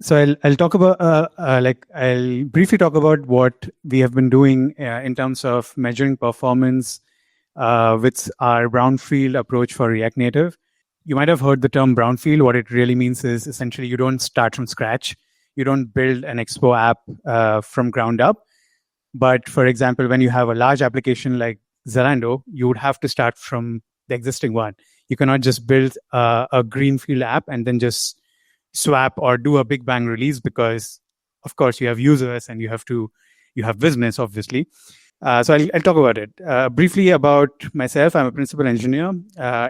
So I'll talk about I'll briefly talk about what we have been doing in terms of measuring performance with our brownfield approach for React Native. You might have heard the term brownfield. What it really means is essentially you don't start from scratch. You don't build an Expo app from ground up. But for example, when you have a large application like Zalando, you would have to start from the existing one. You cannot just build a greenfield app and then just swap or do a big bang release, because of course you have users and you have business, obviously. So I'll talk about it. Briefly about myself, I'm a principal engineer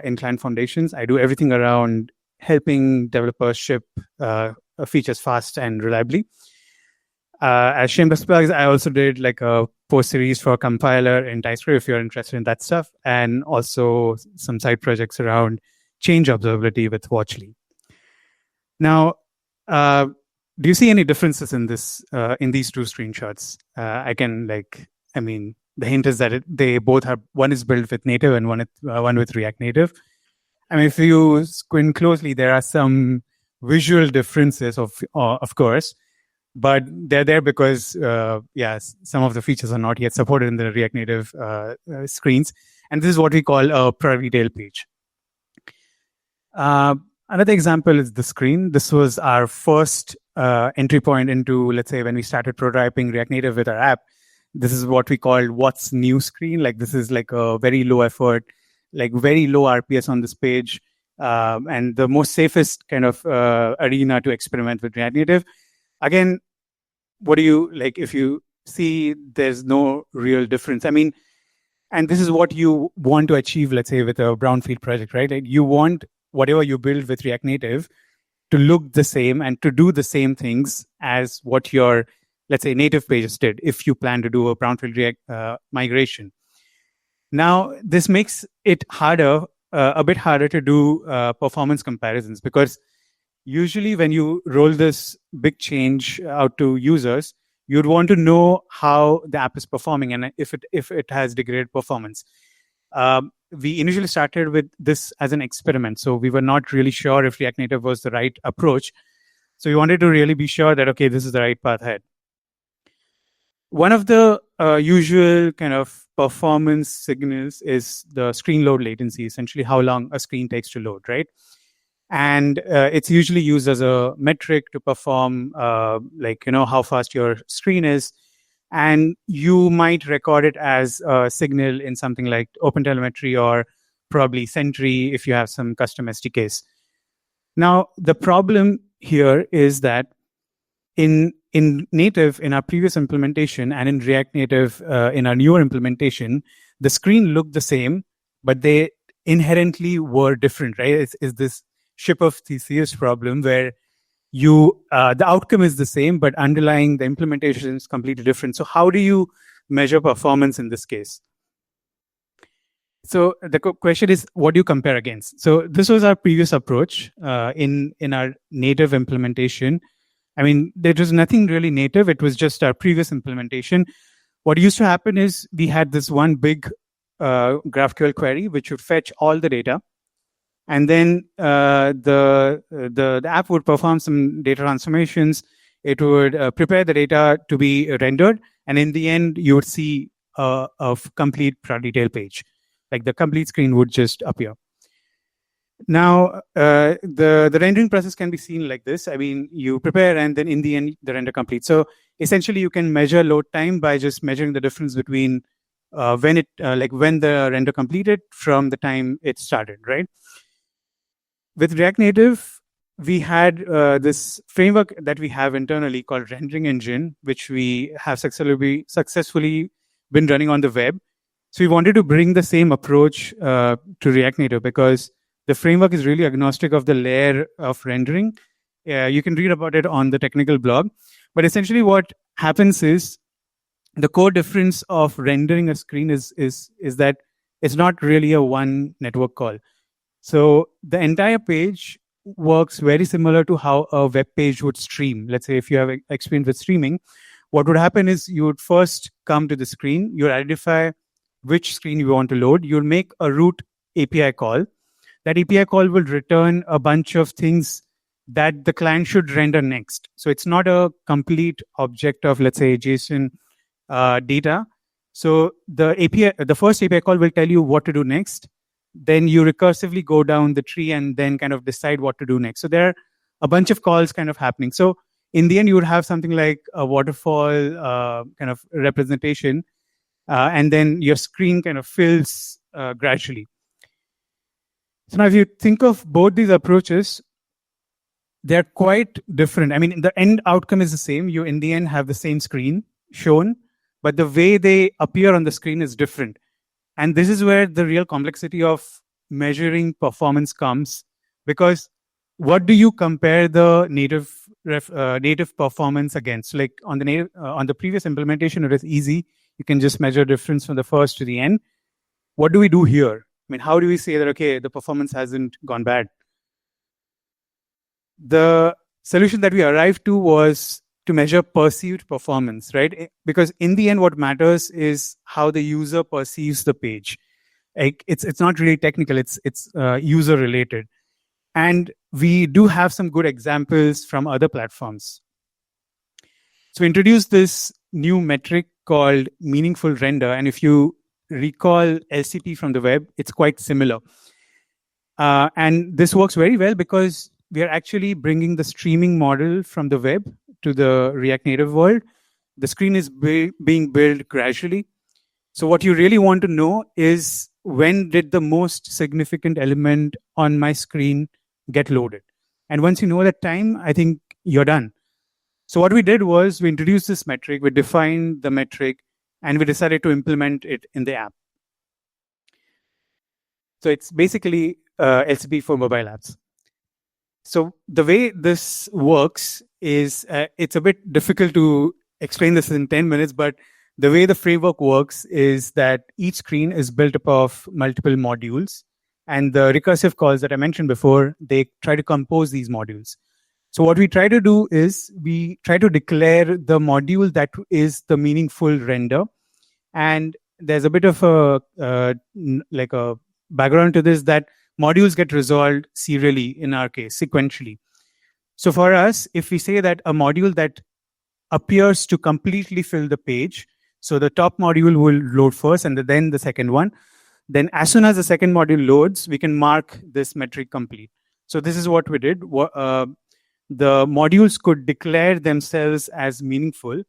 in Client Foundations. I do everything around helping developers ship features fast and reliably. As shameless plugs, I also did like a post series for compiler in TypeScript if you're interested in that stuff, and also some side projects around change observability with Watchly. Now, do you see any differences in this in these two screenshots? The hint is that they both have, one is built with native and one with React Native. I mean, if you squint closely, there are some visual differences, of course, but they're there because some of the features are not yet supported in the React Native screens, and this is what we call a priority tail page. Another example is the screen. This was our first entry point into, let's say, when we started prototyping React Native with our app. This is what we call what's new screen. Like, this is like a very low effort, like very low RPS on this page, and the most safest kind of arena to experiment with React Native. Again, what do you like? If you see, there's no real difference. I mean, and this is what you want to achieve, let's say, with a brownfield project, right? Like, you want whatever you build with React Native to look the same and to do the same things as what your, let's say, native pages did if you plan to do a brownfield React migration. Now, this makes it harder, a bit harder to do performance comparisons, because usually when you roll this big change out to users, you'd want to know how the app is performing and if it has degraded performance. We initially started with this as an experiment, so we were not really sure if React Native was the right approach. So we wanted to really be sure that, okay, this is the right path ahead. One of the usual kind of performance signals is the screen load latency, essentially how long a screen takes to load, right? And it's usually used as a metric to perform, how fast your screen is. And you might record it as a signal in something like OpenTelemetry or probably Sentry if you have some custom SDKs. Now, the problem here is that in native, in our previous implementation, and in React Native, in our newer implementation, the screen looked the same, but they inherently were different, right? It's this ship of Theseus problem where the outcome is the same, but underlying the implementation is completely different. So how do you measure performance in this case? So the question is, what do you compare against? So this was our previous approach in our native implementation. I mean, there was nothing really native. It was just our previous implementation. What used to happen is we had this one big GraphQL query, which would fetch all the data. And then the app would perform some data transformations. It would prepare the data to be rendered. And in the end, you would see a complete priority tail page. Like, the complete screen would just appear. Now, the rendering process can be seen like this. I mean, you prepare and then in the end, the render completes. So essentially, you can measure load time by just measuring the difference between when the render completed from the time it started, right? With React Native, we had this framework that we have internally called Rendering Engine, which we have successfully been running on the web. So we wanted to bring the same approach to React Native because the framework is really agnostic of the layer of rendering. You can read about it on the technical blog. But essentially what happens is the core difference of rendering a screen is that it's not really a one network call. So the entire page works very similar to how a web page would stream. Let's say if you have experience with streaming, what would happen is you would first come to the screen, you would identify which screen you want to load, you'll make a root API call. That API call will return a bunch of things that the client should render next. So it's not a complete object of, let's say, JSON data. So the first API call will tell you what to do next. Then you recursively go down the tree and then kind of decide what to do next. So there are a bunch of calls kind of happening. So in the end, you would have something like a waterfall kind of representation, and then your screen kind of fills gradually. So now if you think of both these approaches, they're quite different. I mean, the end outcome is the same. You in the end have the same screen shown, but the way they appear on the screen is different. And this is where the real complexity of measuring performance comes, because what do you compare the native performance against? Like on the previous implementation, it is easy. You can just measure difference from the first to the end. What do we do here? I mean, how do we say that, okay, the performance hasn't gone bad? The solution that we arrived to was to measure perceived performance, right? Because in the end, what matters is how the user perceives the page. Like it's not really technical, it's user related. And we do have some good examples from other platforms. So we introduced this new metric called meaningful render. And if you recall LCP from the web, it's quite similar. And this works very well because we are actually bringing the streaming model from the web to the React Native world. The screen is being built gradually. So what you really want to know is, when did the most significant element on my screen get loaded? And once you know that time, I think you're done. So what we did was we introduced this metric, we defined the metric, and we decided to implement it in the app. So it's basically LCP for mobile apps. So the way this works is, it's a bit difficult to explain this in 10 minutes, but the way the framework works is that each screen is built up of multiple modules, and the recursive calls that I mentioned before, they try to compose these modules. So what we try to do is we try to declare the module that is the meaningful render. And there's a bit of like a background to this, that modules get resolved serially, in our case, sequentially. So for us, if we say that a module that appears to completely fill the page, so the top module will load first and then the second one, then as soon as the second module loads, we can mark this metric complete. So this is what we did. The modules could declare themselves as meaningful.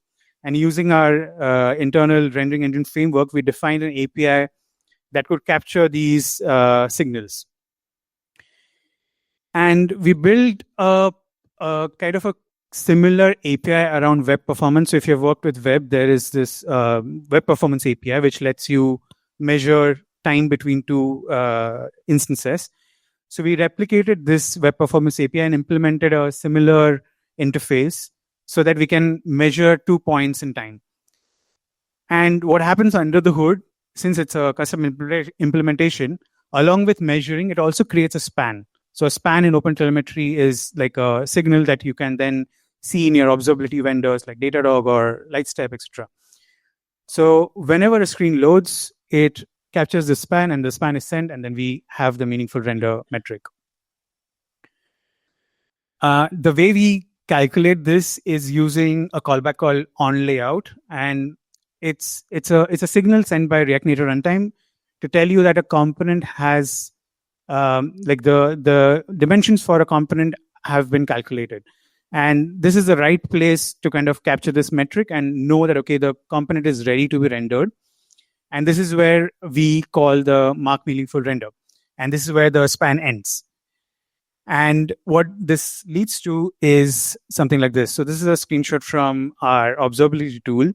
And using our internal rendering engine framework, we defined an API that could capture these signals. And we built a kind of a similar API around web performance. So if you've worked with web, there is this web performance API, which lets you measure time between two instances. So we replicated this web performance API and implemented a similar interface so that we can measure 2 points in time. And what happens under the hood, since it's a custom implementation, along with measuring, it also creates a span. So a span in OpenTelemetry is like a signal that you can then see in your observability vendors like Datadog or Lightstep, etc. So whenever a screen loads, it captures the span and the span is sent, and then we have the meaningful render metric. The way we calculate this is using a callback called onLayout, and it's a signal sent by React Native runtime to tell you that a component has like the dimensions for a component have been calculated. And this is the right place to kind of capture this metric and know that, okay, the component is ready to be rendered. And this is where we call the mark meaningful render. And this is where the span ends. And what this leads to is something like this. So this is a screenshot from our observability tool.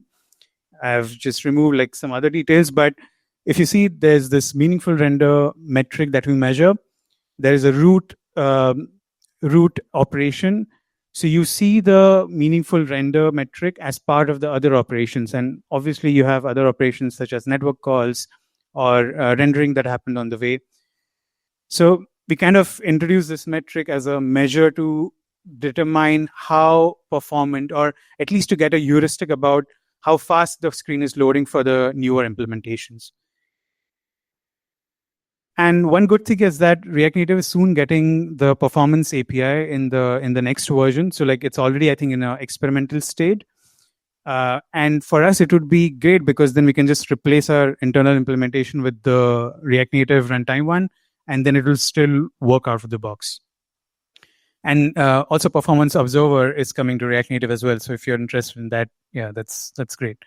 I've just removed like some other details, but if you see, there's this meaningful render metric that we measure. There is a root operation. So you see the meaningful render metric as part of the other operations. And obviously you have other operations such as network calls or rendering that happened on the way. So we kind of introduce this metric as a measure to determine how performant, or at least to get a heuristic about how fast the screen is loading for the newer implementations. And one good thing is that React Native is soon getting the performance API in the next version. So like it's already, I think, in an experimental state. And for us, it would be great because then we can just replace our internal implementation with the React Native runtime one, and then it will still work out of the box. And also, Performance Observer is coming to React Native as well. So if you're interested in that, yeah, that's great.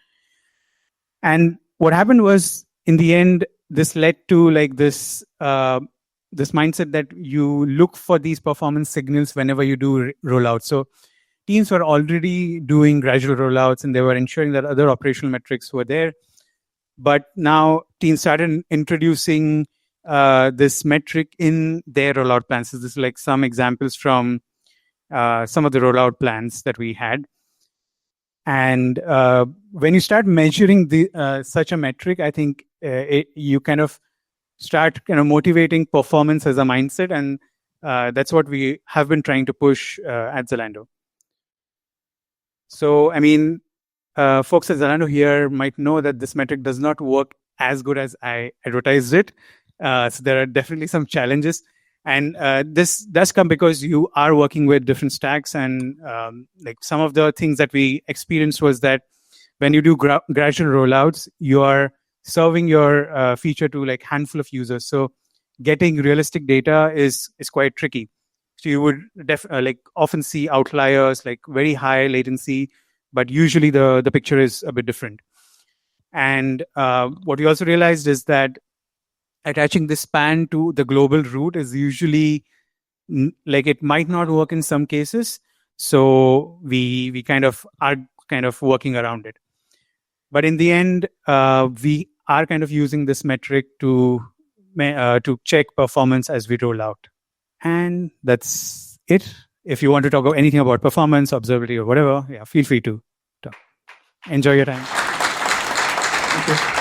And what happened was, in the end, this led to like this mindset that you look for these performance signals whenever you do rollouts. So teams were already doing gradual rollouts, and they were ensuring that other operational metrics were there. But now teams started introducing this metric in their rollout plans. So this is like some examples from some of the rollout plans that we had. And when you start measuring such a metric, I think you kind of start motivating performance as a mindset, and that's what we have been trying to push at Zalando. So, I mean, folks at Zalando here might know that this metric does not work as good as I advertised it. So there are definitely some challenges. And this does come because you are working with different stacks. And like some of the things that we experienced was that when you do gradual rollouts, you are serving your feature to like handful of users. So getting realistic data is quite tricky. So you would like often see outliers, like very high latency, but usually the picture is a bit different. And what we also realized is that attaching this span to the global route is usually like it might not work in some cases. So we kind of are working around it. But in the end, we are kind of using this metric to check performance as we roll out. And that's it. If you want to talk about anything about performance, observability, or whatever, yeah, feel free to talk. Enjoy your time. Thank you.